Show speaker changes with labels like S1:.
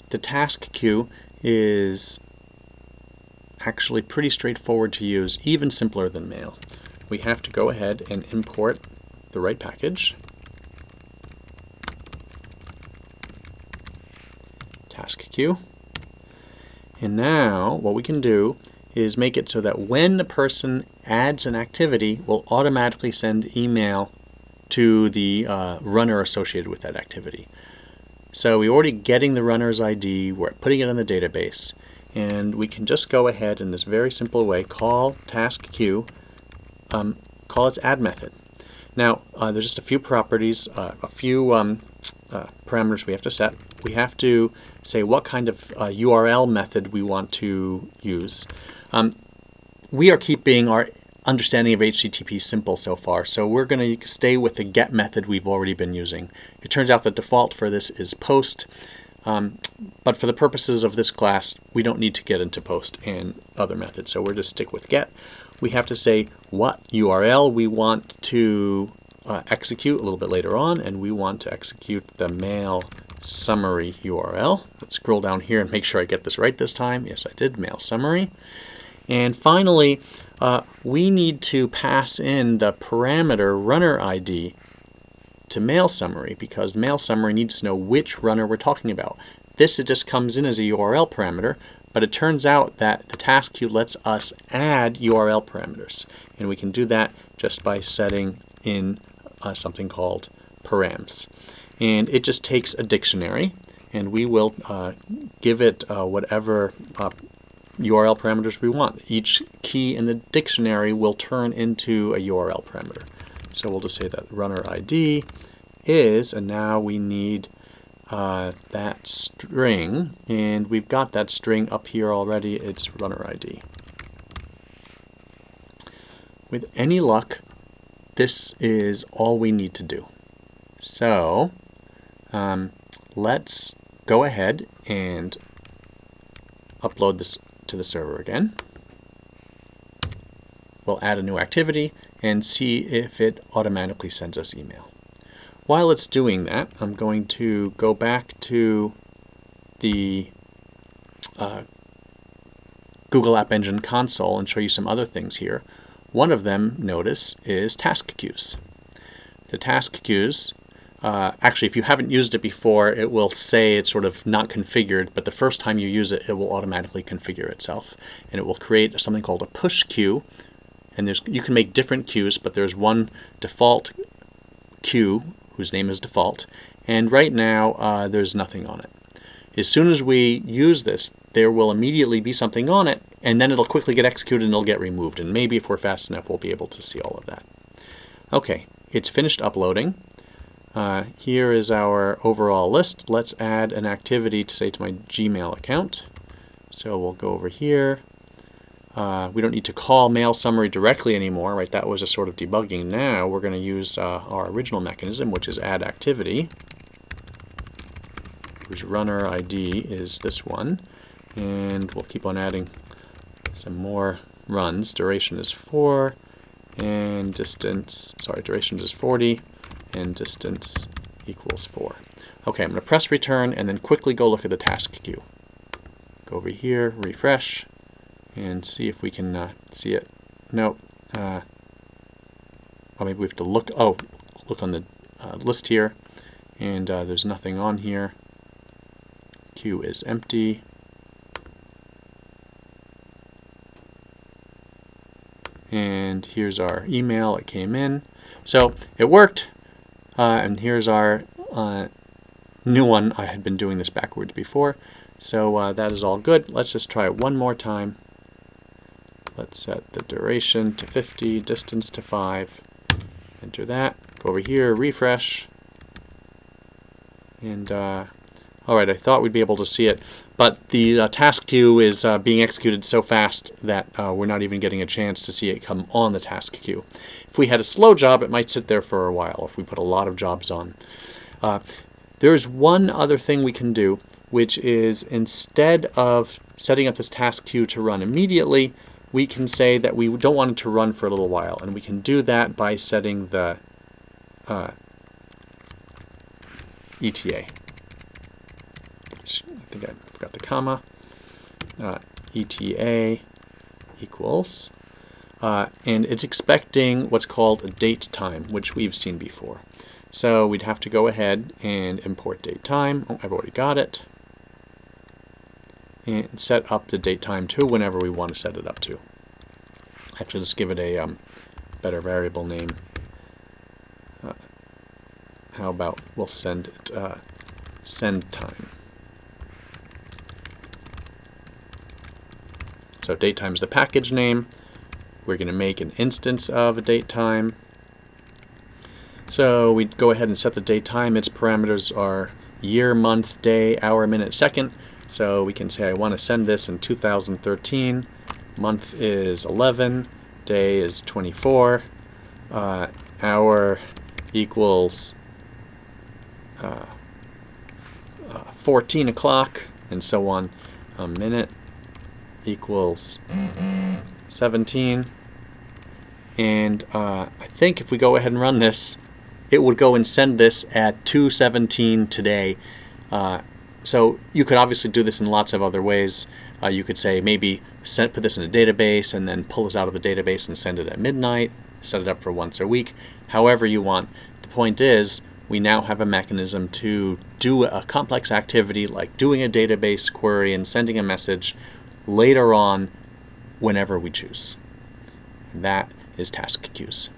S1: the task queue is actually pretty straightforward to use, even simpler than mail. We have to go ahead and import the right package. Task queue. And now what we can do is make it so that when the person adds an activity, we'll automatically send email to the runner associated with that activity. So we're already getting the runner's ID, we're putting it in the database, and we can just go ahead in this very simple way, call task queue, call its add method. Now there's just a few properties, a few parameters we have to set. We have to say what kind of URL method we want to use. We are keeping our understanding of HTTP simple so far, so we're going to stay with the get method we've already been using. It turns out the default for this is post, but for the purposes of this class we don't need to get into post and other methods, so we'll just stick with get. We have to say what URL we want to execute a little bit later on, and we want to execute the mail summary URL. Let's scroll down here and make sure I get this right this time. Yes, I did, mail summary. And finally, we need to pass in the parameter runner ID to mail summary, because mail summary needs to know which runner we're talking about. This just comes in as a URL parameter, but it turns out that the task queue lets us add URL parameters, and we can do that just by setting in something called params. And it just takes a dictionary, and we will give it whatever URL parameters we want. Each key in the dictionary will turn into a URL parameter. So we'll just say that runner ID is, and now we need that string, and we've got that string up here already. It's runner ID. With any luck, this is all we need to do. So let's go ahead and upload this to the server again. We'll add a new activity and see if it automatically sends us email. While it's doing that, I'm going to go back to the Google App Engine console and show you some other things here. One of them, notice, is task queues. The task queues, actually, if you haven't used it before, it will say it's sort of not configured, but the first time you use it, it will automatically configure itself. And it will create something called a push queue. And you can make different queues, but there's one default queue whose name is default. And right now, there's nothing on it. As soon as we use this, there will immediately be something on it, and then it'll quickly get executed and it'll get removed. And maybe if we're fast enough, we'll be able to see all of that. Okay, it's finished uploading. Here is our overall list. Let's add an activity to say to my Gmail account. So we'll go over here. We don't need to call mail summary directly anymore, right? That was a sort of debugging. Now we're going to use our original mechanism, which is add activity, whose runner ID is this one. And we'll keep on adding some more runs. Duration is 4, and distance, sorry, duration is 40, and distance equals 4. Okay, I'm going to press return and then quickly go look at the task queue. Go over here, refresh, and see if we can see it. Nope. Well, maybe we have to look. Oh, look on the list here, and there's nothing on here. Queue is empty. And here's our email. It came in. So it worked. And here's our new one. I had been doing this backwards before. So that is all good. Let's just try it one more time. Let's set the duration to 50, distance to 5. Enter that. Go over here, refresh. And alright, I thought we'd be able to see it, but the task queue is being executed so fast that we're not even getting a chance to see it come on the task queue. If we had a slow job, it might sit there for a while if we put a lot of jobs on. There's one other thing we can do, which is instead of setting up this task queue to run immediately, we can say that we don't want it to run for a little while, and we can do that by setting the ETA. think I forgot the comma, ETA equals, and it's expecting what's called a date time, which we've seen before. So we'd have to go ahead and import date time. Oh, I've already got it. And set up the date time to whenever we want to set it up to. Actually, let's give it a better variable name. How about we'll send it send time. So datetime is the package name. We're going to make an instance of a datetime. So we go ahead and set the datetime. Its parameters are year, month, day, hour, minute, second. So we can say I want to send this in 2013. Month is 11. Day is 24. Hour equals 14 o'clock, and so on. A minute equals 17. And I think if we go ahead and run this, it would go and send this at 2:17 today. So you could obviously do this in lots of other ways. You could say maybe put this in a database and then pull this out of the database and send it at midnight, set it up for once a week, however you want. The point is, we now have a mechanism to do a complex activity like doing a database query and sending a message later on whenever we choose. That is task queues.